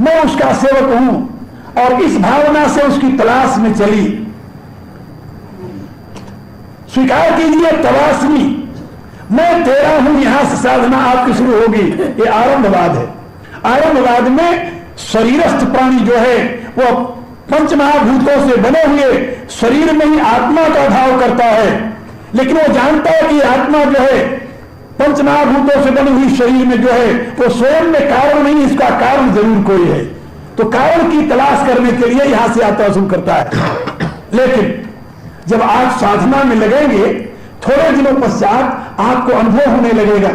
मैं उसका सेवक हूं और इस भावना से उसकी तलाश में चली। स्वीकार कीजिए तलाशनी, मैं तेरा हूं, यहां से साधना आपकी शुरू होगी। ये आरंभवाद है। आरंभवाद में शरीरस्थ प्राणी जो है वो पंचमहाभूतों से बने हुए शरीर में ही आत्मा का भाव करता है, लेकिन वो जानता है कि आत्मा जो है पंचमहाभूतों से बनी हुई शरीर में जो है वो स्वयं में कारण नहीं, इसका कारण जरूर कोई है। तो कारण की तलाश करने के लिए यहां से यात्रा शुरू करता है। लेकिन जब आप साधना में लगेंगे, थोड़े दिनों पश्चात आपको अनुभव होने लगेगा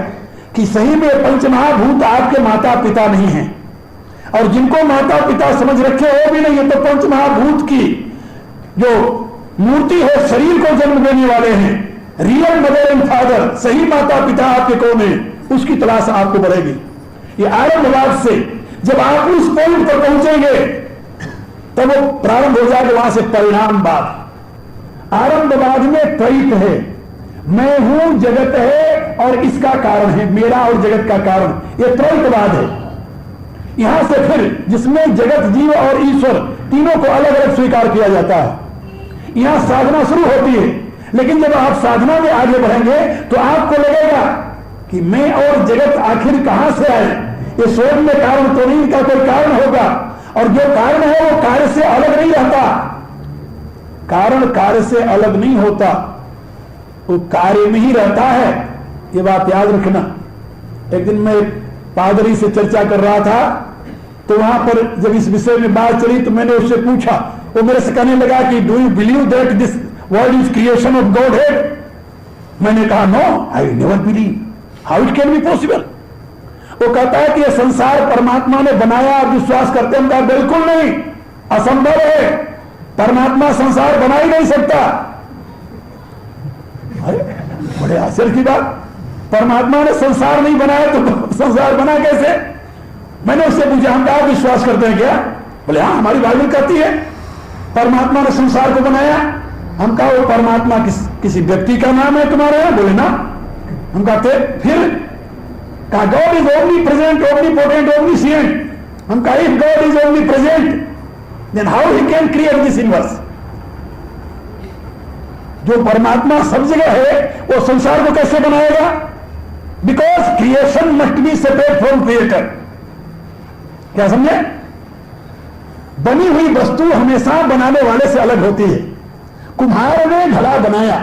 कि सही में पंचमहाभूत आपके माता पिता नहीं हैं, और जिनको माता पिता समझ रखे हो भी नहीं है, तो पंचमहाभूत की जो मूर्ति है, शरीर को जन्म देने वाले हैं, रियल मदर एंड फादर, सही माता पिता आपके कौन है, उसकी तलाश आपको बढ़ेगी। ये आरंभवाद से जब आप उस पॉइंट पर पहुंचेंगे तब वो प्रारंभ हो जाएगा वहां से परिणामवाद। आरंभवाद में द्वैत है, मैं हूं, जगत है और इसका कारण है, मेरा और जगत का कारण, यह द्वैतवाद है। यहां से फिर जिसमें जगत, जीव और ईश्वर तीनों को अलग अलग स्वीकार किया जाता है, यहां साधना शुरू होती है। लेकिन जब आप साधना में आगे बढ़ेंगे तो आपको लगेगा कि मैं और जगत आखिर कहां से आए, ये स्वयं में कारण तो नहीं, का कोई कारण होगा, और जो कारण है वो कार्य से अलग नहीं रहता। कारण कार्य से अलग नहीं होता, वो कार्य में ही रहता है। ये बात याद रखना। एक दिन मैं पादरी से चर्चा कर रहा था, तो वहां पर जब इस विषय में बात चली तो मैंने उससे पूछा, वो मेरे से कहने लगा कि do you believe that this world is creation of God head? मैंने कहा no, I never believe, how it can be possible. वो कहता है कि यह संसार परमात्मा ने बनाया, आप विश्वास करते हैं? कहा बिल्कुल नहीं, असंभव है, परमात्मा संसार बना ही नहीं सकता। अरे बड़े आश्चर्य की बात, परमात्मा ने संसार नहीं बनाया तो संसार बना कैसे? मैंने उससे पूछा, हम क्या विश्वास करते हैं क्या? बोले हाँ, हमारी बाइबल कहती है परमात्मा ने संसार को बनाया। हम कहा वो परमात्मा किसी व्यक्ति का नाम है तुम्हारे यहां? बोले ना। हम कहते फिर कहा God is omnipresent, omnipotent, omniscient. हम कहा if God is omnipresent then how he can create this universe? जो परमात्मा सब जगह है वो संसार को कैसे बनाएगा? Because creation must be separate from creator. क्या समझे? बनी हुई वस्तु हमेशा बनाने वाले से अलग होती है। कुम्हार ने घड़ा बनाया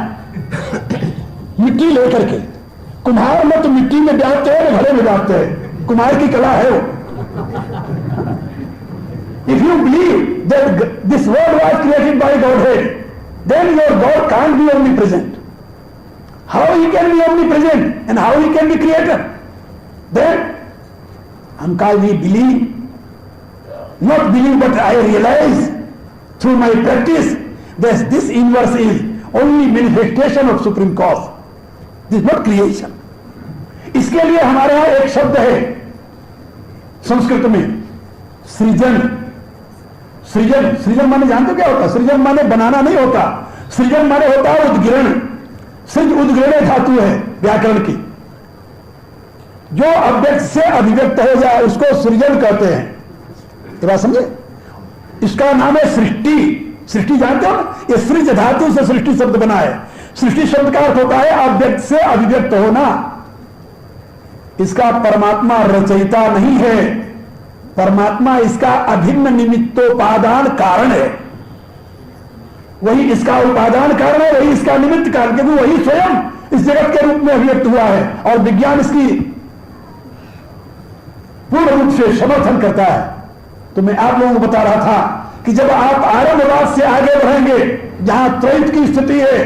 मिट्टी लेकर के, कुम्हार में तो मिट्टी में डालते हैं, घड़े में डालते हैं, कुम्हार की कला है वो। If you believe that this world was created by godhead, then your God can't be omnipresent. How he can be omnipresent and how he can be creator? Then we believe, not believe, but I realize through my practice that this universe is only manifestation of supreme cause. This is not creation. इसके लिए हमारे यहां एक शब्द है संस्कृत में, सृजन। सृजन, सृजन माने जानते हो क्या होता है? सृजन माने बनाना नहीं होता, सृजन माने होता है उद्गिरण। सृज उद्गिरण धातु है व्याकरण की। जो अव्यक्त से अभिव्यक्त हो जाए उसको सृजन कहते हैं। ये बात समझे? इसका नाम है सृष्टि। सृष्टि जानते हो? ये सृज धातु से सृष्टि शब्द बना है। सृष्टि शब्द का अर्थ होता है अव्यक्त से अभिव्यक्त होना। इसका परमात्मा रचयिता नहीं है, परमात्मा इसका अभिन्न निमित्तोपादान कारण है। वही इसका उपादान कारण है, वही इसका निमित्त कारण, क्योंकि वही स्वयं इस जगत के रूप में अभिव्यक्त हुआ है और विज्ञान इसकी पूर्ण रूप से समर्थन करता है। तो मैं आप लोगों को बता रहा था कि जब आप आरंभवाद से आगे बढ़ेंगे, जहां त्रैत की स्थिति है,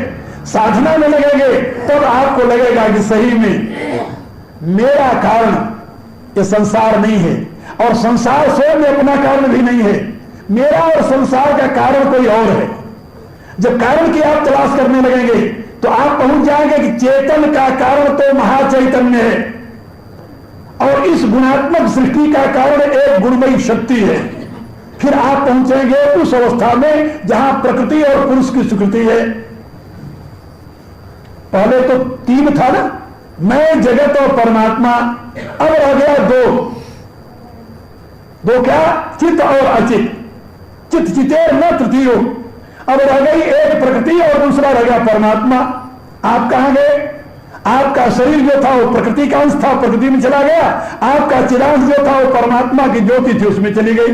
साधना में लगेंगे, तब आपको लगेगा कि सही में मेरा कारण ये संसार नहीं है और संसार स्वयं अपना कारण भी नहीं है। मेरा और संसार का कारण कोई और है। जब कारण की आप तलाश करने लगेंगे तो आप पहुंच जाएंगे कि चेतन का कारण तो महाचैतन्य है और इस गुणात्मक सृष्टि का कारण एक गुणमयी शक्ति है। फिर आप पहुंचेंगे उस अवस्था में जहां प्रकृति और पुरुष की स्वीकृति है। पहले तो तीन था ना, मैं, जगत और परमात्मा। अब रह गया दो। दो क्या? चित और अचित। चित चितेर न तृतीयो। अब रह गई एक प्रकृति और दूसरा रह गया परमात्मा। आप कहां गए? आपका शरीर जो था वो प्रकृति का अंश था, प्रकृति में चला गया। आपका चिरांश जो था वो परमात्मा की ज्योति थी, उसमें चली गई।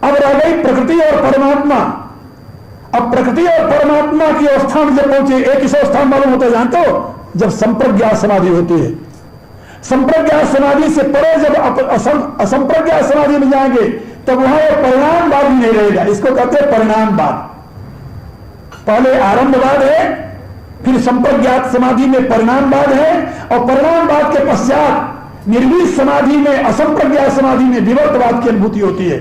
अब रह गई प्रकृति और परमात्मा। अब प्रकृति और परमात्मा की अवस्था में जब पहुंचे, एक इस अवस्था मालूम होता है जानते हो? जब संप्रज्ञात समाधि होती है। संप्रज्ञात समाधि से परे जब असंप्रज्ञात समाधि में जाएंगे तब वहां एक परिणामवाद ही नहीं रहेगा। इसको कहते हैं परिणामवाद। पहले आरंभवाद है, फिर संप्रज्ञात समाधि में परिणामवाद है, और परिणामवाद के पश्चात निर्विष समाधि में, असंप्रज्ञात समाधि में विवर्तवाद की अनुभूति होती है।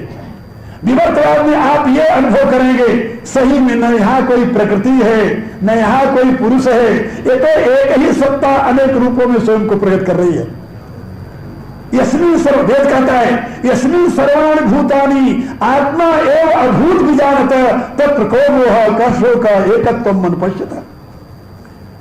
विवर्तवाद में आप ये अनुभव करेंगे सही में न यहां कोई प्रकृति है न यहां कोई पुरुष है, ये तो एक ही सत्ता अनेक रूपों में स्वयं को प्रकट कर रही है। यस्मिन् सर्व, वेद कहता है यस्मिन् सर्वाणि भूतानि आत्मा एव अभूत विजानत तत्र को मोह कशोक एकत्वम मन पश्यत।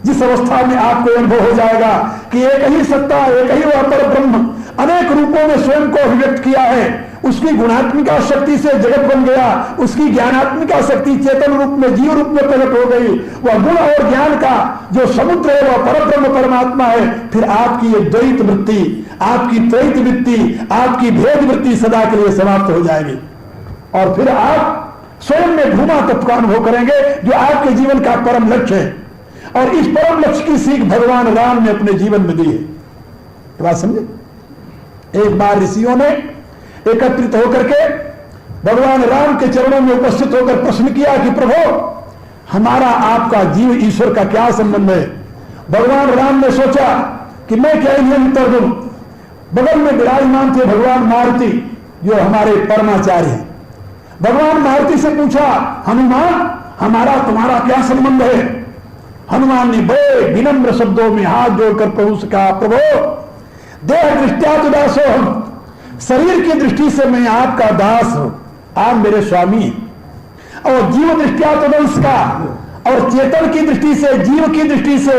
जिस अवस्था में आपको अनुभव हो जाएगा कि एक ही सत्ता, एक ही वह पर ब्रह्म अनेक रूपों में स्वयं को अभिव्यक्त किया है, उसकी गुणात्मिका शक्ति से जगत बन गया, उसकी ज्ञानात्मिका शक्ति चेतन रूप में, जीव रूप में प्रकट हो गई, वह गुण और ज्ञान का जो समुद्र है वह परब्रह्म परमात्मा है। फिर आपकी ये द्वैत वृत्ति, आपकी त्रैत वृत्ति, आपकी भेद वृत्ति सदा के लिए समाप्त हो जाएगी, और फिर आप स्वयं में भूमा तत्व का अनुभव करेंगे जो आपके जीवन का परम लक्ष्य है। और इस परम लक्ष्य की सीख भगवान राम ने अपने जीवन में दी है। बात समझे? एक बार ऋषियों ने एकत्रित होकर के भगवान राम के चरणों में उपस्थित होकर प्रश्न किया कि प्रभु, हमारा आपका जीव ईश्वर का क्या संबंध है? भगवान राम ने सोचा कि मैं क्या इन्हें उत्तर दूं। बगल में विराजमान थे भगवान मारुति जो हमारे परमाचार्य हैं। भगवान मारुति से पूछा, हनुमान हमारा तुम्हारा क्या संबंध है? हनुमान ने बड़े विनम्र शब्दों में हाथ जोड़कर प्रभु से कहा, प्रभु देह दृष्टिया तो दासो हम, शरीर की दृष्टि से मैं आपका दास हूं, आप मेरे स्वामी हैं। और जीव दृष्टिया तो वंश का, और चेतन की दृष्टि से, जीव की दृष्टि से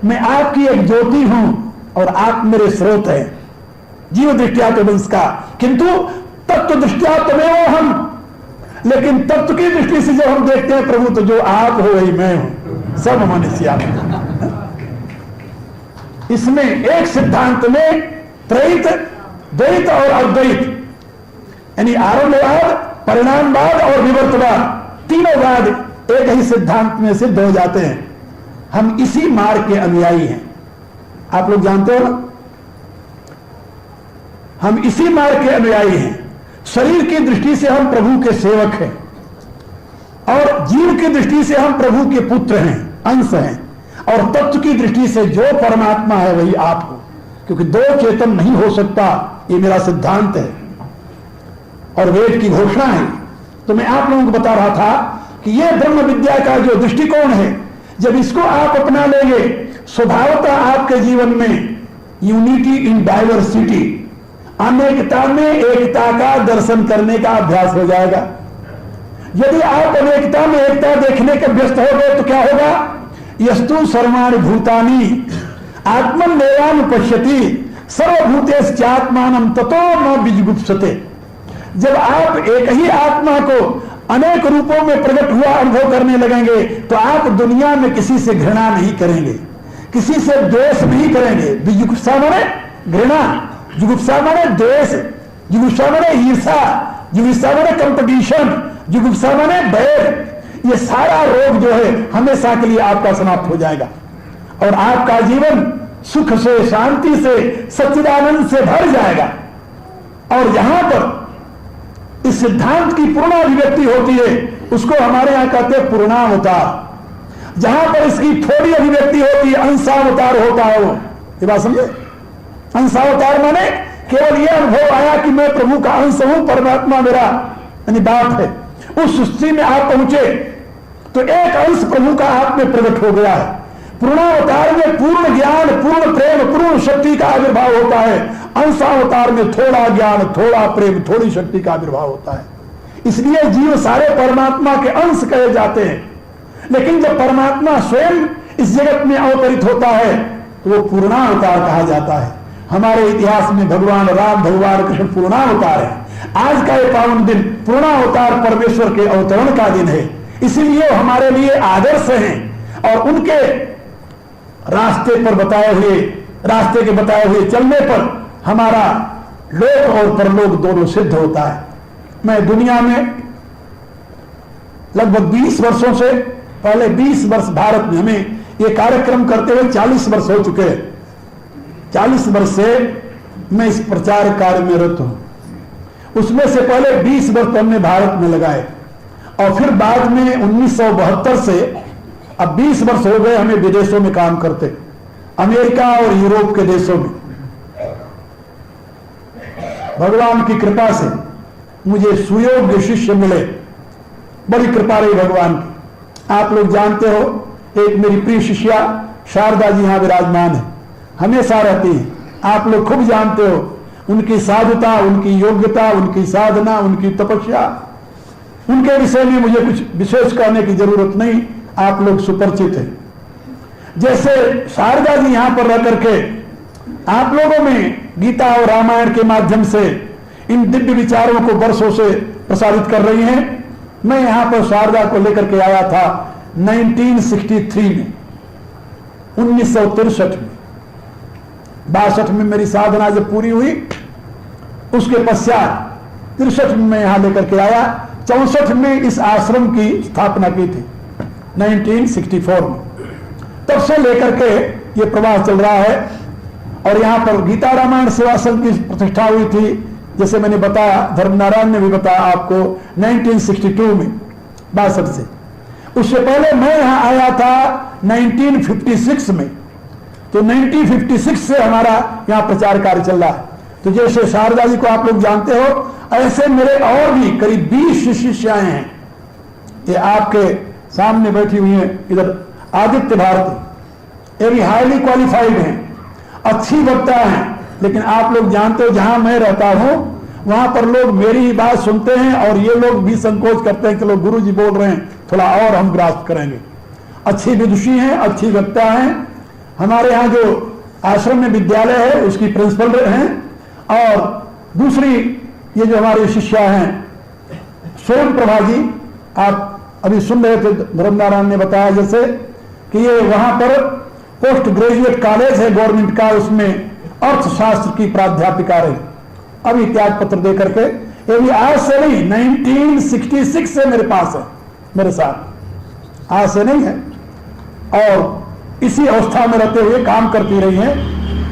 मैं आपकी एक ज्योति हूं और आप मेरे स्रोत हैं। जीव दृष्टिया तो वंश का, किंतु तत्व दृष्टिया तमेव हम, लेकिन तत्व की दृष्टि से जब हम देखते हैं प्रभु तो जो आप हो वही मैं हूं, सब मनुष्य आप। इसमें एक सिद्धांत में त्रैत, द्वैत और अद्वैत, यानी आरंभवाद, परिणामवाद और विवर्तवाद, तीनों वाद एक ही सिद्धांत में सिद्ध हो जाते हैं। हम इसी मार्ग के अनुयायी हैं। आप लोग जानते हो, हम इसी मार्ग के अनुयायी हैं। शरीर की दृष्टि से हम प्रभु के सेवक हैं, और जीव की दृष्टि से हम प्रभु के पुत्र हैं, अंश हैं, और तत्व की दृष्टि से जो परमात्मा है वही आप हो, क्योंकि दो चेतन नहीं हो सकता, ये मेरा सिद्धांत है और वेद की घोषणा है। तो मैं आप लोगों को बता रहा था कि यह ब्रह्म विद्या का जो दृष्टिकोण है, जब इसको आप अपना लेंगे स्वभावतः आपके जीवन में यूनिटी इन डाइवर्सिटी, अनेकता में एकता का दर्शन करने का अभ्यास हो जाएगा। यदि आप अनेकता में एकता देखने के व्यस्त हो गए तो क्या होगा? यस्तु सर्वाणि भूतानि आत्मन्नेवानुपश्यति सर्वभूतेश्चात्मानं ततो न विजुगुप्सते। जब आप एक ही आत्मा को अनेक रूपों में प्रकट हुआ अनुभव करने लगेंगे तो आप दुनिया में किसी से घृणा नहीं करेंगे, किसी से द्वेष नहीं करेंगे। विजुगुप्सा माने घृणा, जुगुप्सा माने द्वेष, जुगुप्सा माने ईर्षा, जुगुप्सा माने कंपटीशन, जुगुप्सा माने बैर। ये सारा रोग जो है हमेशा के लिए आपका समाप्त हो जाएगा और आपका जीवन सुख से, शांति से, सच्चिदानंद से भर जाएगा। और यहां पर इस सिद्धांत की पूर्ण अभिव्यक्ति होती है, उसको हमारे यहां कहते हैं पूर्णावतार। जहां पर इसकी थोड़ी अभिव्यक्ति होती है अंशावतार होता है। वो ये बात समझे? अंशावतार माने केवल यह अनुभव आया कि मैं प्रभु का अंश हूं, परमात्मा मेरा यानी बाप है। उस स्थिति में आप पहुंचे तो एक अंश प्रभु का आप में प्रकट हो गया है। पूर्णावतार में पूर्ण ज्ञान, पूर्ण प्रेम, पूर्ण शक्ति का आविर्भाव होता है। अंशावतार में थोड़ा ज्ञान, थोड़ा प्रेम, थोड़ी शक्ति का आविर्भाव होता है। इसलिए जीव सारे परमात्मा के अंश कहे जाते हैं। लेकिन जब परमात्मा स्वयं इस जगत में अवतरित होता है तो वो पूर्णावतार कहा जाता है। हमारे इतिहास में भगवान राम, भगवान कृष्ण पूर्णावतार है। आज का ये पावन दिन पूर्णावतार परमेश्वर के अवतरण का दिन है, इसीलिए हमारे लिए आदर्श हैं और उनके रास्ते के बताए हुए चलने पर हमारा लोक और परलोक दोनों सिद्ध होता है। मैं दुनिया में लगभग 20 वर्षों से, पहले 20 वर्ष भारत में, हमें ये कार्यक्रम करते हुए 40 वर्ष हो चुके हैं। 40 वर्ष से मैं इस प्रचार कार्य में रत हूं। उसमें से पहले 20 वर्ष तो हमने भारत में लगाए और फिर बाद में 1972 से अब 20 वर्ष हो गए हमें विदेशों में काम करते, अमेरिका और यूरोप के देशों में। भगवान की कृपा से मुझे सुयोग्य शिष्य मिले, बड़ी कृपा रही भगवान की। आप लोग जानते हो, एक मेरी प्रिय शिष्या शारदा जी यहां विराजमान है, हमेशा रहती है। आप लोग खूब जानते हो उनकी साधुता, उनकी योग्यता, उनकी साधना, उनकी तपस्या। उनके विषय में मुझे कुछ विशेष कहने की जरूरत नहीं, आप लोग सुपरिचित हैं। जैसे शारदा जी यहां पर रह करके आप लोगों में गीता और रामायण के माध्यम से इन दिव्य विचारों को वर्षों से प्रसारित कर रही हैं। मैं यहां पर शारदा को लेकर के आया था 1963 में, 1963 में, 62 में मेरी साधना जब पूरी हुई, उसके पश्चात 63 में मैं यहां लेकर के आया। 64 में इस आश्रम की स्थापना की थी, 1964 में। तब से लेकर के ये प्रवाह चल रहा है। और यहां पर गीता रामायण सेवा संघ की प्रतिष्ठा हुई थी, जैसे मैंने बताया, धर्मनारायण ने भी बताया आपको, 1962 में, 62 से। उससे पहले मैं यहां आया था 1956 में। तो 1956 से हमारा यहां प्रचार कार्य चल रहा है। तो जैसे शारदा जी को आप लोग जानते हो, ऐसे मेरे और भी करीब 20 शिष्याएं हैं। ये आपके सामने बैठी हुई हैं, इधर आदित्य भारती, ये भी हाईली क्वालिफाइड हैं, अच्छी वक्ता हैं। लेकिन आप लोग जानते हो, जहां मैं रहता हूं वहां पर लोग मेरी ही बात सुनते हैं और ये लोग भी संकोच करते हैं कि लोग गुरु जी बोल रहे हैं, थोड़ा और हम ग्रास्प करेंगे। अच्छी विदुषी हैं, अच्छी वक्ता हैं। हमारे यहाँ जो आश्रम में विद्यालय है उसकी प्रिंसिपल हैं। और दूसरी ये जो हमारे शिष्या हैं स्वयं प्रभा जी, आप अभी सुन रहे थे, धर्मनारायण ने बताया जैसे कि ये वहां पर पोस्ट ग्रेजुएट कॉलेज है गवर्नमेंट का, उसमें अर्थशास्त्र की प्राध्यापिका रही। अभी त्याग पत्र दे करके, ये भी आज से नहीं, 1966 से मेरे पास है, मेरे साथ, आज से नहीं है। और इसी अवस्था में रहते हुए काम करती रही हैं।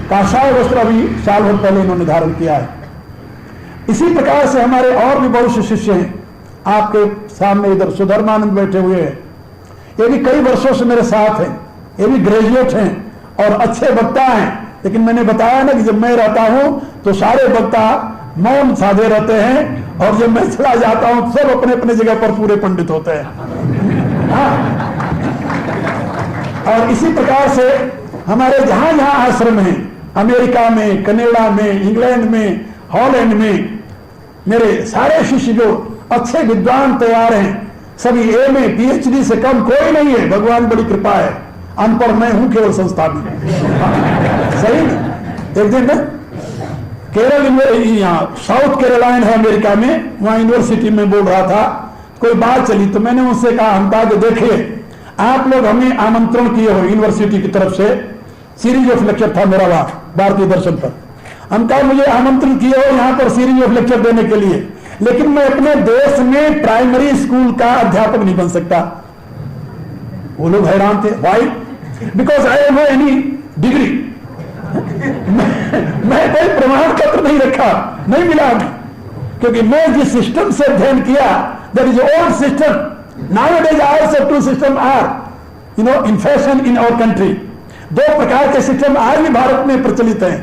काषाय वस्त्र अभी साल भर पहले इन्होंने धारण किया है। इसी प्रकार से हमारे और भी बहुत से शिष्य हैं। आपके सामने इधर सुधर्मानंद बैठे हुए हैं, ये भी कई वर्षों से मेरे साथ हैं, ये भी ग्रेजुएट हैं और अच्छे वक्ता हैं। लेकिन मैंने बताया ना कि जब मैं रहता हूं तो सारे वक्ता मौन साधे रहते हैं और जब मैं चला जाता हूं सब अपने अपने जगह पर पूरे पंडित होते हैं। हाँ। और इसी प्रकार से हमारे जहां जहां आश्रम हैं, अमेरिका में, कनाडा में, इंग्लैंड में, हॉलैंड में, मेरे सारे शिष्य जो अच्छे विद्वान तैयार हैं, सभी एमए पीएचडी से कम कोई नहीं है। भगवान बड़ी कृपा है, अनपढ़ मैं हूं केवल संस्था में। सही। एक दिन केरल, यहाँ साउथ कैरोलाइन है अमेरिका में, वहां यूनिवर्सिटी में बोल रहा था, कोई बात चली तो मैंने उनसे कहा, हम कहा कि देखिए आप लोग हमें आमंत्रण किए हो यूनिवर्सिटी की तरफ से, सीरीज ऑफ लेक्चर था मेरा वहां भारतीय दर्शन पर। हम कहा मुझे आमंत्रण किए हो यहाँ पर सीरीज ऑफ लेक्चर देने के लिए, लेकिन मैं अपने देश में प्राइमरी स्कूल का अध्यापक नहीं बन सकता। वो लोग हैरान थे, why? Because I have no any degree. मैं कोई प्रमाण पत्र नहीं रखा, नहीं मिला हमें, क्योंकि मैं जिस सिस्टम से अध्ययन किया, that is old system. Nowadays also two systems are in fashion in our country। दो प्रकार के सिस्टम आज भी भारत में प्रचलित हैं,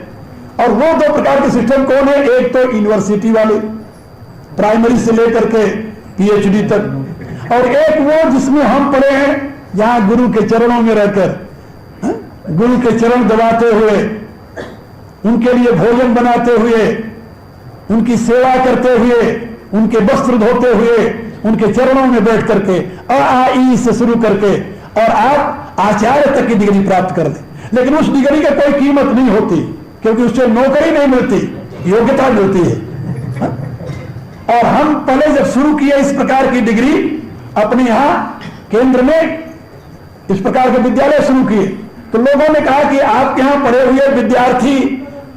और वो दो प्रकार के सिस्टम कौन है? एक तो यूनिवर्सिटी वाले, प्राइमरी से लेकर के पीएचडी तक, और एक वो जिसमें हम पढ़े हैं, जहां गुरु के चरणों में रहकर, गुरु के चरण दबाते हुए, उनके लिए भोजन बनाते हुए, उनकी सेवा करते हुए, उनके वस्त्र धोते हुए, उनके चरणों में बैठ करके अ से शुरू करके और आप आचार्य तक की डिग्री प्राप्त कर लें। लेकिन उस डिग्री का कोई कीमत नहीं होती, क्योंकि उससे नौकरी नहीं मिलती, योग्यता मिलती है। और हम पहले जब शुरू किए इस प्रकार की डिग्री अपने यहां केंद्र में, इस प्रकार के विद्यालय शुरू किए, तो लोगों ने कहा कि आपके यहां पढ़े हुए विद्यार्थी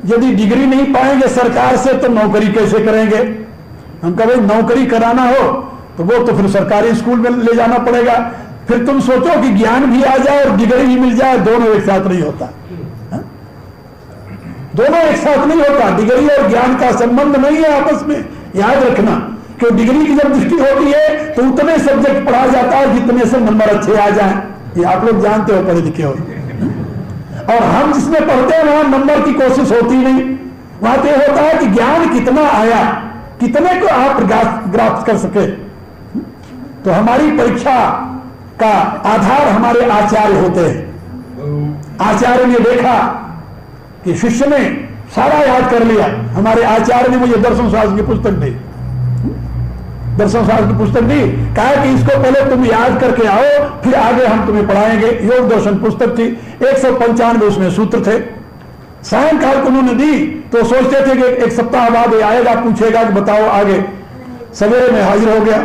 यदि डिग्री नहीं पाएंगे सरकार से तो नौकरी कैसे करेंगे। हम कहा भाई नौकरी कराना हो तो वो तो फिर सरकारी स्कूल में ले जाना पड़ेगा, फिर तुम सोचो कि ज्ञान भी आ जाए और डिग्री भी मिल जाए, दोनों एक साथ नहीं होता। दोनों एक साथ नहीं होता, डिग्री और ज्ञान का संबंध नहीं है आपस में, याद रखना। कि डिग्री की जब दृष्टि होती है तो उतने सब्जेक्ट पढ़ा जाता है जितने से नंबर अच्छे आ जाएं, ये आप लोग जानते हो, पढ़े लिखे हो। और हम जिसमें पढ़ते हैं वहां नंबर की कोशिश होती नहीं, वहां तो होता है कि ज्ञान कितना आया, कितने को आप ग्राफ्ट कर सके। तो हमारी परीक्षा का आधार हमारे आचार्य होते हैं। आचार्य ने देखा कि शिष्य ने सारा याद कर लिया, हमारे आचार्य ने मुझे दर्शन शास्त्र की पुस्तक दी, दर्शन शास्त्र की पुस्तक दी, कहा कि इसको पहले तुम याद करके आओ, फिर आगे हम तुम्हें पढ़ाएंगे। योग दर्शन पुस्तक थी, 195 उसमें सूत्र थे। सायंकाल को उन्होंने दी तो सोचते थे कि एक सप्ताह बाद ये आएगा, पूछेगा कि बताओ आगे। सवेरे में हाजिर हो गया,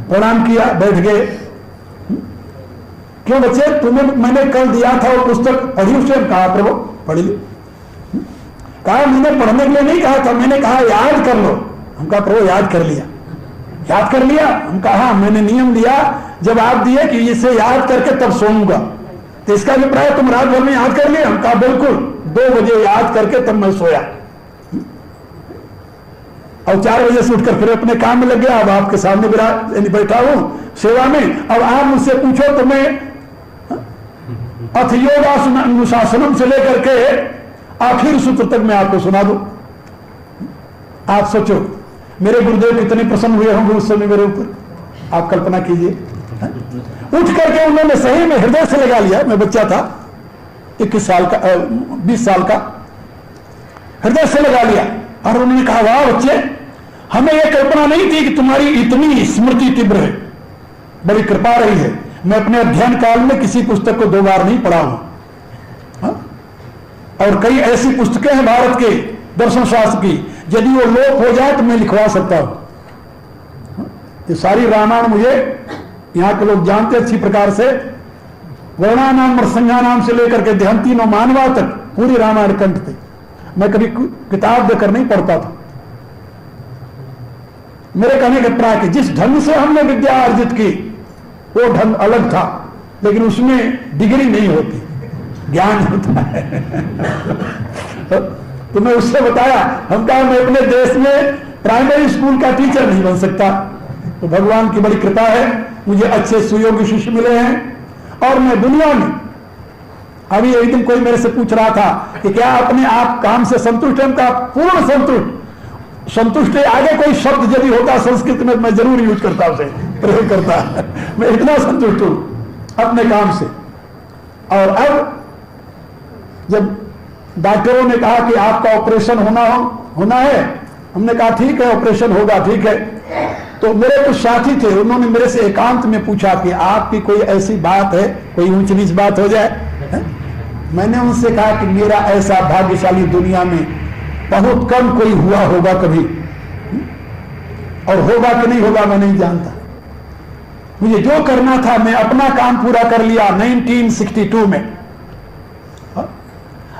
प्रणाम किया, बैठ गए। क्यों बच्चे, तुम्हें मैंने कल दिया था वो पुस्तक पढ़ी? उसे कहा प्रभु पढ़ ली। कहा मैंने पढ़ने के लिए नहीं कहा था, मैंने कहा याद कर लो। हम कहा प्रभु याद कर लिया, याद कर लिया? हम कहा हाँ, मैंने नियम दिया जब आप दिए कि इसे याद करके तब सोऊंगा, तो इसका अभिप्राय तुम रात भर में याद कर लिया? हम कहा बिल्कुल, 2 बजे याद करके तब मैं सोया और 4 बजे से उठकर फिर अपने काम में लग गया। अब आपके सामने बैठा हूं सेवा में, अब आप मुझसे पूछो तो मैं अथ योगासन अनुशासनम से लेकर के आखिर सूत्र तक मैं आपको सुना दूं। आप सोचो मेरे गुरुदेव कितने प्रसन्न हुए होंगे उस समय मेरे ऊपर, आप कल्पना कीजिए। उठ करके उन्होंने सही में हृदय से लगा लिया, मैं बच्चा था 21 साल का 20 साल का, हृदय से लगा लिया और उन्होंने कहा वाह बच्चे, हमें यह कल्पना नहीं थी कि तुम्हारी इतनी स्मृति तीव्र है, बड़ी कृपा रही है। मैं अपने अध्ययन काल में किसी पुस्तक को 2 बार नहीं पढ़ा हूं, और कई ऐसी पुस्तकें हैं भारत के दर्शन शास्त्र की, यदि वो लोप हो जाए तो मैं लिखवा सकता हूं। ये सारी रामायण मुझे यहां के लोग जानते अच्छी प्रकार से, वर्णानाम और संज्ञानाम से लेकर के देहंतीनो मानवा तक पूरी रामायण कंठ थी। मैं कभी किताब देकर नहीं पढ़ता था। मेरे कहने का प्राय कि जिस ढंग से हमने विद्या अर्जित की वो ढंग अलग था, लेकिन उसमें डिग्री नहीं होती, ज्ञान होता है। तो मैं उससे बताया, हम कहा मैं अपने देश में प्राइमरी स्कूल का टीचर नहीं बन सकता, तो भगवान की बड़ी कृपा है, मुझे अच्छे सुयोग्य शिष्य मिले हैं। और मैं दुनिया में, अभी एक दिन कोई मेरे से पूछ रहा था कि क्या अपने आप काम से संतुष्ट है? का पूर्ण संतुष्ट। संतुष्ट आगे कोई शब्द यदि होता संस्कृत में मैं जरूर यूज करता, उसे प्रयोग करता। मैं इतना संतुष्ट हूं अपने काम से। और अब जब डॉक्टरों ने कहा कि आपका ऑपरेशन होना है, हमने कहा ठीक है ऑपरेशन होगा, ठीक है। तो मेरे कुछ साथी थे, उन्होंने मेरे से एकांत में पूछा कि आपकी कोई ऐसी बात है, कोई ऊंच नीच बात हो जाए? मैंने उनसे कहा कि मेरा ऐसा भाग्यशाली दुनिया में बहुत कम कोई हुआ होगा कभी, और होगा कि नहीं होगा मैं नहीं जानता। मुझे जो करना था मैं अपना काम पूरा कर लिया 1962 में,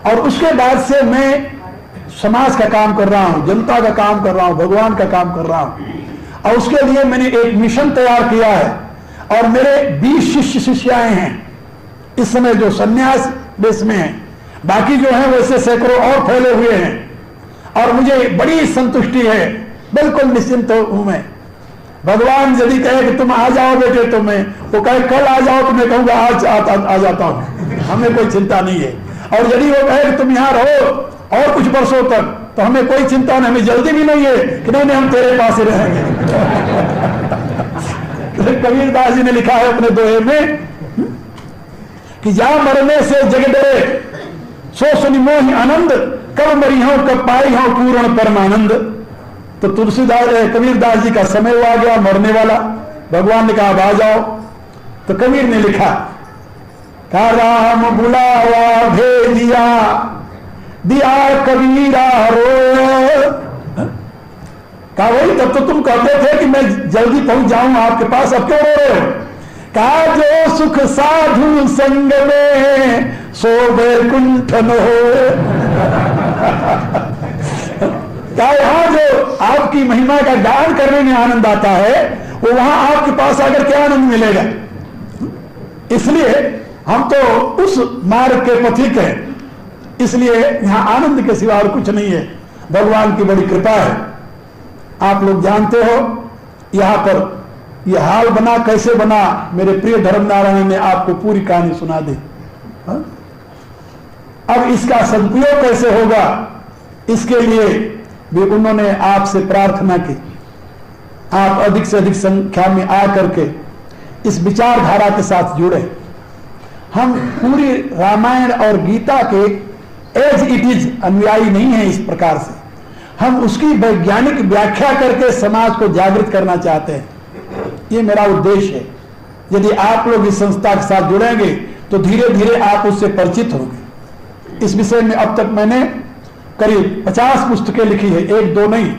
और उसके बाद से मैं समाज का काम कर रहा हूं, जनता का काम कर रहा हूं, भगवान का काम कर रहा हूं। और उसके लिए मैंने एक मिशन तैयार किया है, और मेरे 20 शिष्य शिष्याएं हैं इस समय जो संन्यास देश में हैं, बाकी जो हैं वैसे सैकड़ों और फैले हुए हैं। और मुझे बड़ी संतुष्टि है, बिल्कुल निश्चिंत हूं मैं। भगवान यदि कहे कि तुम आ जाओ बेटे, तो मैं, वो कहे कल आ जाओ, तो मैं कहूंगा आज आ जाता हूं, हमें कोई चिंता नहीं है। और यदि वो कहे कि तुम यहां रहो और कुछ वर्षों तक, तो हमें कोई चिंता नहीं, हमें जल्दी भी नहीं है कि नहीं हम तेरे पास ही रहेंगे। कबीर दास जी ने लिखा है अपने दोहे में कि जा मरने से जग डरे, सो सुनि मोहि आनंद, कब मरी हो कब पाई हो पूर्ण परमानंद। तो तुलसीदास कबीर दास जी का समय हुआ गया, मरने वाला। भगवान ने कहा आ जाओ, तो कबीर ने लिखा राम बुलावा भेजिया, दिया कबीरा रोए। कहा वही तब तो तुम कहते थे कि मैं जल्दी पहुंच जाऊं आपके पास, अब क्यों रो रहे हो? कहा जो सुख साधु संग में सो बैकुंठ न हो। क्या यहां जो आपकी महिमा का गान करने में आनंद आता है, वो वहां आपके पास आकर क्या आनंद मिलेगा? इसलिए हम तो उस मार्ग के पथिक हैं, इसलिए यहां आनंद के सिवा और कुछ नहीं है। भगवान की बड़ी कृपा है। आप लोग जानते हो यहां पर यह हाल बना, कैसे बना, मेरे प्रिय धर्मनारायण ने आपको पूरी कहानी सुना दी। अब इसका सदुपयोग कैसे होगा, इसके लिए भी उन्होंने आपसे प्रार्थना की। आप अधिक से अधिक संख्या में आकर के इस विचारधारा के साथ जुड़े। हम पूरी रामायण और गीता के एज इट इज अनुयायी नहीं है। इस प्रकार से हम उसकी वैज्ञानिक व्याख्या करके समाज को जागृत करना चाहते हैं। ये मेरा उद्देश्य है। यदि आप लोग इस संस्था के साथ जुड़ेंगे तो धीरे धीरे आप उससे परिचित होंगे। इस विषय में अब तक मैंने करीब 50 पुस्तकें लिखी है, एक दो नहीं।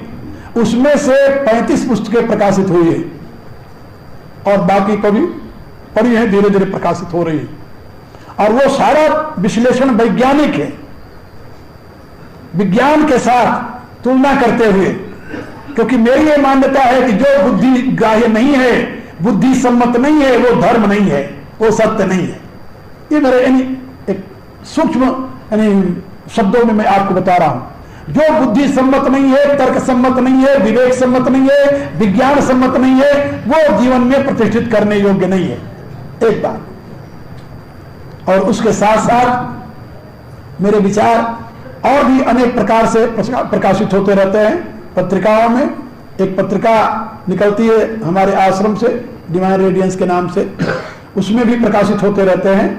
उसमें से 35 पुस्तकें प्रकाशित हुई है और बाकी कभी पढ़ी है, धीरे धीरे प्रकाशित हो रही है। और वो सारा विश्लेषण वैज्ञानिक है, विज्ञान के साथ तुलना करते हुए। क्योंकि मेरी ये मान्यता है कि जो बुद्धि ग्राह्य नहीं है, बुद्धि सम्मत नहीं है, वो धर्म नहीं है, वो सत्य नहीं है। ये मेरे एक सूक्ष्म शब्दों में मैं आपको बता रहा हूं। जो बुद्धि सम्मत नहीं है, तर्क सम्मत नहीं है, विवेक सम्मत नहीं है, विज्ञान सम्मत नहीं है, वो जीवन में प्रतिष्ठित करने योग्य नहीं है। एक बात। और उसके साथ साथ मेरे विचार और भी अनेक प्रकार से प्रकाशित होते रहते हैं पत्रिकाओं में। एक पत्रिका निकलती है हमारे आश्रम से, डिवाइन रेडियंस के नाम से, उसमें भी प्रकाशित होते रहते हैं।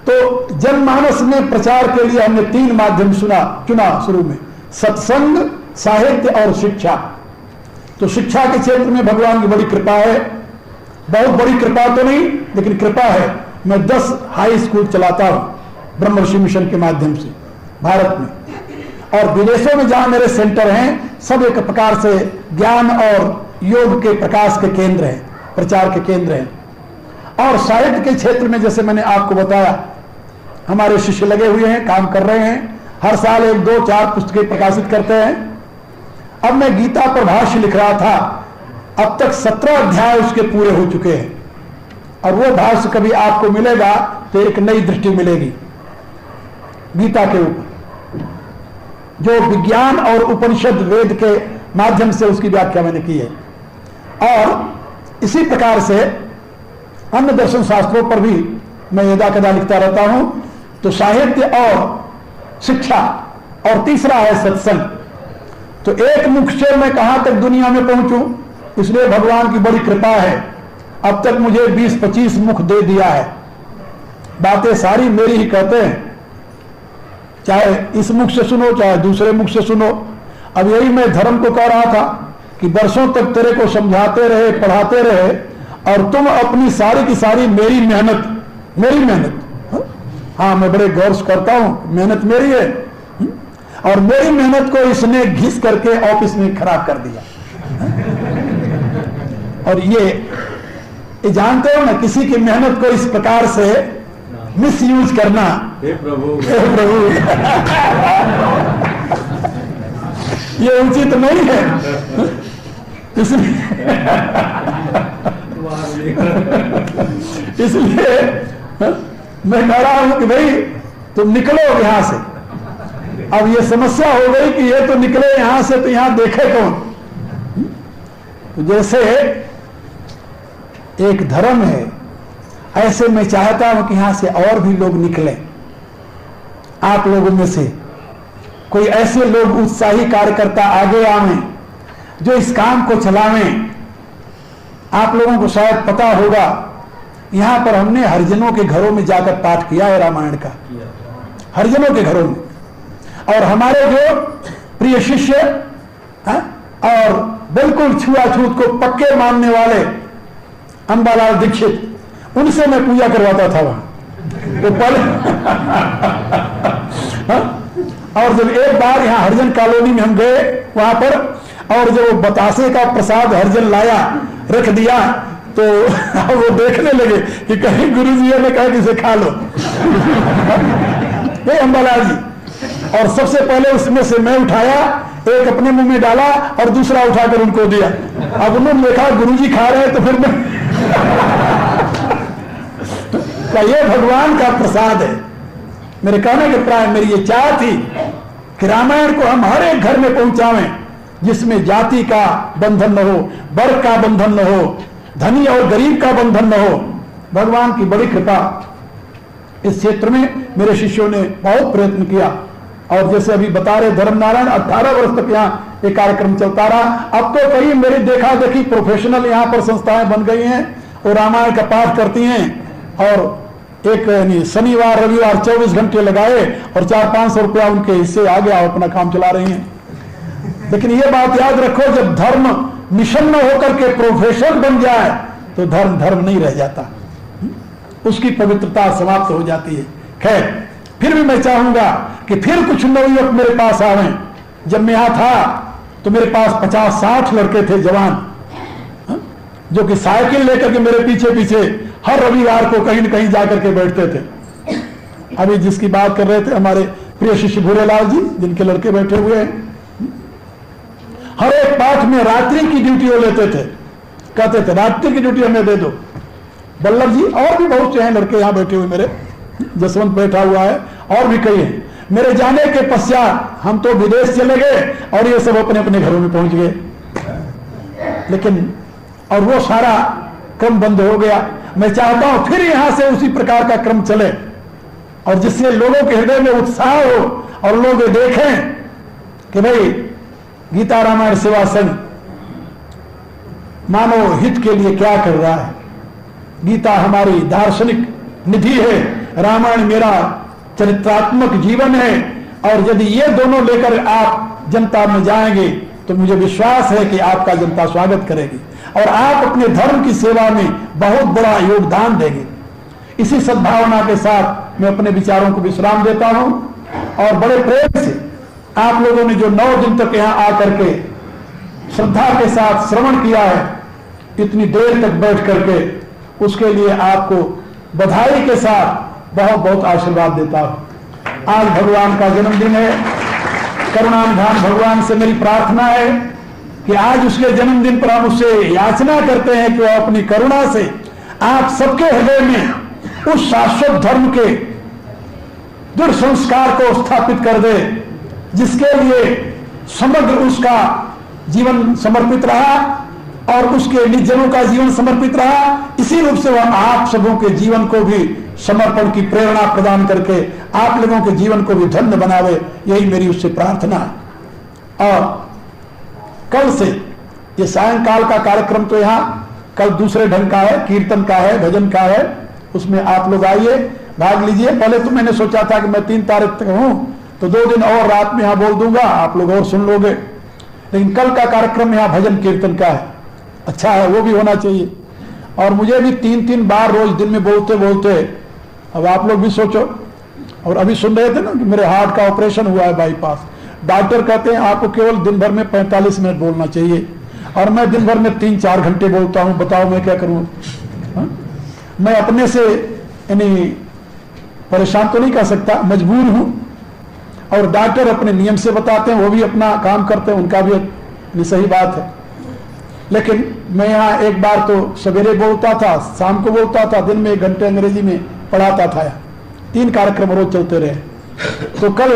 तो जनमानस में प्रचार के लिए हमने 3 माध्यम चुना शुरू में, सत्संग, साहित्य और शिक्षा। तो शिक्षा के क्षेत्र में भगवान की बड़ी कृपा है। बहुत बड़ी कृपा तो नहीं, लेकिन कृपा है। मैं 10 हाई स्कूल चलाता हूं ब्रह्मर्षि मिशन के माध्यम से भारत में। और विदेशों में जहां मेरे सेंटर हैं, सब एक प्रकार से ज्ञान और योग के प्रकाश के केंद्र हैं, प्रचार के केंद्र हैं। और साहित्य के क्षेत्र में जैसे मैंने आपको बताया, हमारे शिष्य लगे हुए हैं, काम कर रहे हैं। हर साल 1, 2, 4 पुस्तकें प्रकाशित करते हैं। अब मैं गीता पर भाष्य लिख रहा था, अब तक 17 अध्याय उसके पूरे हो चुके हैं। और वो भाष्य कभी आपको मिलेगा तो एक नई दृष्टि मिलेगी गीता के ऊपर, जो विज्ञान और उपनिषद वेद के माध्यम से उसकी व्याख्या मैंने की है। और इसी प्रकार से अन्य दर्शन शास्त्रों पर भी मैं यदा कदा लिखता रहता हूं। तो साहित्य और शिक्षा, और तीसरा है सत्संग। तो एक मुख से मैं कहां तक दुनिया में पहुंचूं, इसलिए भगवान की बड़ी कृपा है। अब तक मुझे 20-25 मुख दे दिया है। बातें सारी मेरी ही कहते हैं, चाहे इस मुख से सुनो, चाहे दूसरे मुख से सुनो। अब यही मैं धर्म को कह रहा था कि वर्षों तक तेरे को समझाते रहे, पढ़ाते रहे, और तुम अपनी सारी की सारी मेरी मेहनत, हाँ मैं बड़े गौर से करता हूं, मेहनत मेरी है, और मेरी मेहनत को इसने घिस करके ऑफिस में खराब कर दिया। और ये जानते हो ना, किसी की मेहनत को इस प्रकार से मिस यूज करना, हे प्रभु ये उचित नहीं है। इसलिए मैं कह रहा हूं कि भाई तुम निकलो यहां से। अब ये समस्या हो गई कि ये तो निकले यहां से, तो यहां देखे कौन? तो जैसे एक धर्म है, ऐसे मैं चाहता हूं कि यहां से और भी लोग निकलें। आप लोगों में से कोई ऐसे लोग, उत्साही कार्यकर्ता आगे आवें जो इस काम को चलावें। आप लोगों को शायद पता होगा, यहां पर हमने हरिजनों के घरों में जाकर पाठ किया है रामायण का, हरिजनों के घरों में। और हमारे जो प्रिय शिष्य और बिल्कुल छुआछूत को पक्के मानने वाले अंबालाल दीक्षित, उनसे मैं पूजा करवाता था वहां। तो पहले और जब एक बार यहाँ हरिजन कॉलोनी में हम गए वहां पर, और जब वो बतासे का प्रसाद हरिजन लाया रख दिया, तो वो देखने लगे कि कहीं गुरुजी ने कहा कि इसे खा लो। ये अम्बालाल जी, और सबसे पहले उसमें से मैं उठाया, एक अपने मुंह में डाला और दूसरा उठाकर उनको दिया। अब उन्होंने देखा गुरुजी खा रहे हैं तो फिर मैं ये भगवान का प्रसाद है। मेरे कहने के प्राय मेरी ये चाह थी कि रामायण को हम हर एक घर में पहुंचावें, जिसमें जाति का बंधन न हो, वर्ग का बंधन न हो, धनी और गरीब का बंधन न हो। भगवान की बड़ी कृपा इस क्षेत्र में मेरे शिष्यों ने बहुत प्रयत्न किया। और जैसे अभी बता रहे धर्मनारायण 18 वर्ष तक यहाँ एक कार्यक्रम चलता रहा। अब तो कई मेरी देखा देखी प्रोफेशनल यहाँ पर संस्थाएं बन गई हैं, वो रामायण का पाठ करती हैं और एक शनिवार रविवार 24 घंटे लगाए और 400-500 रुपया उनके हिस्से आ गया, अपना काम चला रही हैं। लेकिन ये बात याद रखो, जब धर्म मिशन में होकर के प्रोफेशन बन जाए तो धर्म धर्म नहीं रह जाता, उसकी पवित्रता समाप्त हो जाती है। खैर, फिर भी मैं चाहूंगा कि फिर कुछ नौयुवक मेरे पास आवे। जब मैं यहां था तो मेरे पास 50-60 लड़के थे जवान, जो कि साइकिल लेकर के मेरे पीछे पीछे हर रविवार को कहीं न कहीं जाकर के बैठते थे। अभी जिसकी बात कर रहे थे हमारे प्रिय शिष्य भूरेलाल जी, जिनके लड़के बैठे हुए हैं, हर एक पाठ में रात्रि की ड्यूटी वो लेते थे, कहते थे रात्रि की ड्यूटी हमें दे दो। बल्लभ जी और भी बहुत से हैं लड़के यहाँ बैठे हुए, मेरे जसवंत बैठा हुआ है और भी कई हैं। मेरे जाने के पश्चात हम तो विदेश चले गए और ये सब अपने अपने घरों में पहुंच गए, लेकिन और वो सारा क्रम बंद हो गया। मैं चाहता हूं फिर यहां से उसी प्रकार का क्रम चले, और जिससे लोगों के हृदय में उत्साह हो और लोग देखें कि भाई गीता रामायण सेवा संघ मानव हित के लिए क्या कर रहा है। गीता हमारी दार्शनिक निधि है, रामायण मेरा चरित्रात्मक जीवन है, और यदि ये दोनों लेकर आप जनता में जाएंगे तो मुझे विश्वास है कि आपका जनता स्वागत करेगी और आप अपने धर्म की सेवा में बहुत बड़ा योगदान देंगे। इसी सद्भावना के साथ मैं अपने विचारों को विश्राम देता हूं, और बड़े प्रेम से आप लोगों ने जो 9 दिन तक यहां आकर के श्रद्धा के साथ श्रवण किया है, इतनी देर तक बैठ करके, उसके लिए आपको बधाई के साथ बहुत बहुत आशीर्वाद देता हूं। आज भगवान का जन्मदिन है। करुणानिधान भगवान से मेरी प्रार्थना है कि आज उसके जन्मदिन पर हम उससे याचना करते हैं कि वह अपनी करुणा से आप सबके हृदय में उस शाश्वत धर्म के दृढ़ संस्कार को स्थापित कर दे, जिसके लिए समग्र उसका जीवन समर्पित रहा और उसके निजनों का जीवन समर्पित रहा। इसी रूप से वह आप सबों के जीवन को भी समर्पण की प्रेरणा प्रदान करके आप लोगों के जीवन को भी धन्य बनावे, यही मेरी उससे प्रार्थना है। और कल से ये सायंकाल का कार्यक्रम तो यहाँ कल दूसरे ढंग का है, कीर्तन का है, भजन का है, उसमें आप लोग आइए, भाग लीजिए। पहले तो मैंने सोचा था कि मैं 3 तारीख तक हूं तो 2 दिन और रात में यहाँ बोल दूंगा, आप लोग और सुन लोगे, लेकिन कल का कार्यक्रम यहाँ भजन कीर्तन का है, अच्छा है, वो भी होना चाहिए। और मुझे भी 3-3 बार रोज दिन में बोलते बोलते, अब आप लोग भी सोचो, और अभी सुन रहे थे ना कि मेरे हार्ट का ऑपरेशन हुआ है बाईपास, डॉक्टर कहते हैं आपको केवल दिन भर में 45 मिनट बोलना चाहिए, और मैं दिन भर में 3-4 घंटे बोलता हूं। बताओ मैं क्या करूं? मैं अपने से यानी परेशान तो नहीं कर सकता, मजबूर हूं। और डॉक्टर अपने नियम से बताते हैं, वो भी अपना काम करते हैं, उनका भी सही बात है। लेकिन मैं यहाँ एक बार तो सवेरे बोलता था, शाम को बोलता था, दिन में 1 घंटे अंग्रेजी में पढ़ाता था। 3 कार्यक्रम रोज चलते रहे। तो कल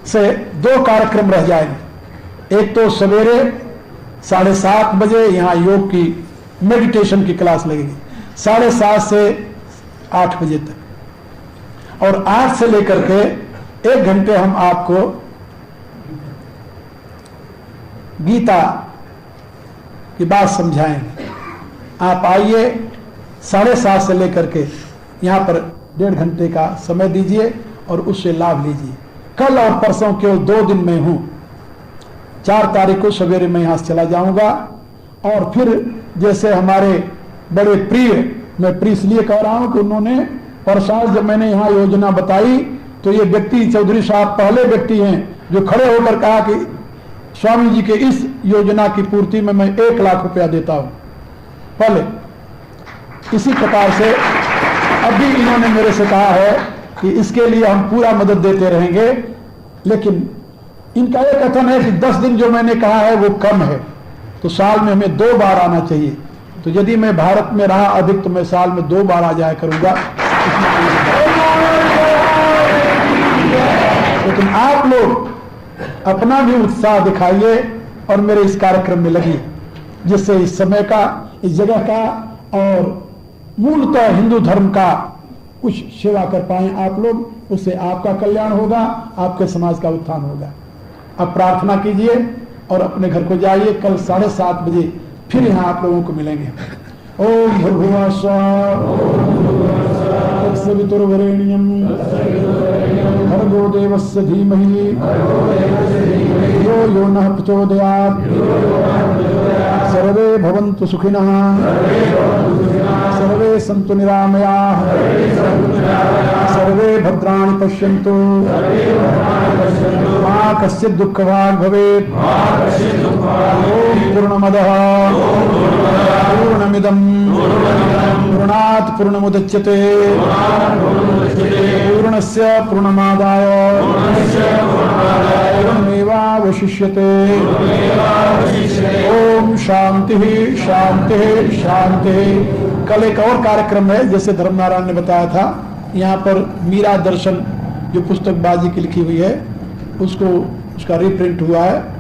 से 2 कार्यक्रम रह जाएंगे। एक तो सवेरे 7:30 बजे यहाँ योग की मेडिटेशन की क्लास लगेगी, 7:30 से 8 बजे तक, और 8 से लेकर के 1 घंटे हम आपको गीता की बात समझाएंगे। आप आइए, 7:30 से लेकर के यहाँ पर 1.5 घंटे का समय दीजिए और उससे लाभ लीजिए। कल और परसों केवल 2 दिन में हूं। 4 तारीख को सवेरे मैं यहाँ से चला जाऊंगा, और फिर जैसे हमारे बड़े प्रिय, मैं प्रिय इसलिए कह रहा हूं कि उन्होंने परसाल जब मैंने यहाँ योजना बताई तो ये व्यक्ति चौधरी साहब पहले व्यक्ति हैं जो खड़े होकर कहा कि स्वामी जी के इस योजना की पूर्ति में मैं 1 लाख रुपया देता हूं। पहले इसी प्रकार से अभी इन्होंने मेरे से कहा है कि इसके लिए हम पूरा मदद देते रहेंगे, लेकिन इनका यह कथन है कि 10 दिन जो मैंने कहा है वो कम है, तो साल में हमें 2 बार आना चाहिए। तो यदि मैं भारत में रहा अधिक तो मैं साल में 2 बार आ जाया करूंगा। लेकिन आप लोग अपना भी उत्साह दिखाइए और मेरे इस कार्यक्रम में लगिए, जिससे इस समय का, इस जगह का और मूलतः हिंदू धर्म का कुछ सेवा कर पाए आप लोग। उससे आपका कल्याण होगा, आपके समाज का उत्थान होगा। अब प्रार्थना कीजिए और अपने घर को जाइए। कल 7:30 बजे फिर यहाँ आप लोगों को मिलेंगे। ओम भूर्भुवः स्वः तत्सवितुर्वरेण्यं भर्गो देवस्य धीमहि धियो यो नः प्रचोदयात्। सर्वे भवन्तु सुखिनः, सर्वे सन्तु निरामयाः, सर्वे भद्राणि पश्यन्तु, मा कश्चित् दुःखभाग् भवेत्। ओम पूर्णमदः पूर्णमिदं पूर्णात् पूर्णमुदच्यते पूर्णस्य पूर्णमादाय पूर्णमेवावशिष्यते। ओम शांति शांति शांति। कल एक और कार्यक्रम है, जैसे धर्मनारायण ने बताया था, यहाँ पर मीरा दर्शन जो पुस्तक बाजी की लिखी हुई है उसका रीप्रिंट हुआ है।